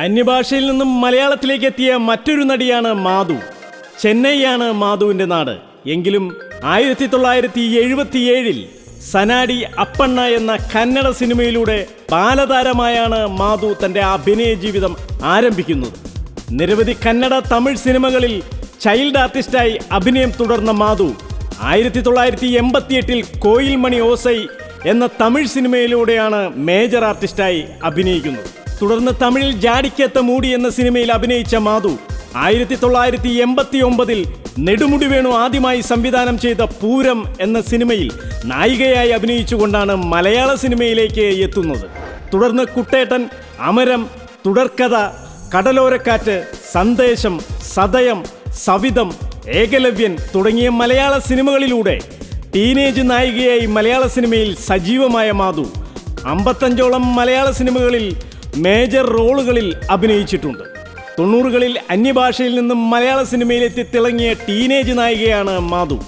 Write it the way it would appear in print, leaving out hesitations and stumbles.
അന്യഭാഷയിൽ നിന്നും മലയാളത്തിലേക്ക് എത്തിയ മറ്റൊരു നടിയാണ് മാധു. ചെന്നൈയാണ് മാധുവിൻ്റെ നാട്. എങ്കിലും 1977 സനാഡി അപ്പണ്ണ എന്ന കന്നഡ സിനിമയിലൂടെ ബാലതാരമായാണ് മാധു തൻ്റെ അഭിനയ ജീവിതം ആരംഭിക്കുന്നത്. നിരവധി കന്നഡ തമിഴ് സിനിമകളിൽ ചൈൽഡ് ആർട്ടിസ്റ്റായി അഭിനയം തുടർന്ന മാധു 1988 കോയിൽ മണി ഓസൈ എന്ന തമിഴ് സിനിമയിലൂടെയാണ് മേജർ ആർട്ടിസ്റ്റായി അഭിനയിക്കുന്നത്. തുടർന്ന് തമിഴിൽ ജാടിക്കത്ത മൂടി എന്ന സിനിമയിൽ അഭിനയിച്ച മാധു 1989 നെടുമുടി വേണു ആദ്യമായി സംവിധാനം ചെയ്ത പൂരം എന്ന സിനിമയിൽ നായികയായി അഭിനയിച്ചുകൊണ്ടാണ് മലയാള സിനിമയിലേക്ക് എത്തുന്നത്. തുടർന്ന് കുട്ടേട്ടൻ, അമരം, തുടർക്കഥ, കടലോരക്കാറ്റ്, സന്ദേശം, സതയം, സവിതം, ഏകലവ്യൻ തുടങ്ങിയ മലയാള സിനിമകളിലൂടെ ടീനേജ് നായികയായി മലയാള സിനിമയിൽ സജീവമായ മാധു 55ഓളം മലയാള സിനിമകളിൽ മേജർ റോളുകളിൽ അഭിനയിച്ചിട്ടുണ്ട്. 90കളിൽ അന്യഭാഷയിൽ നിന്നും മലയാള സിനിമയിലെത്തി തിളങ്ങിയ ടീനേജ് നായികയാണ് മാധു.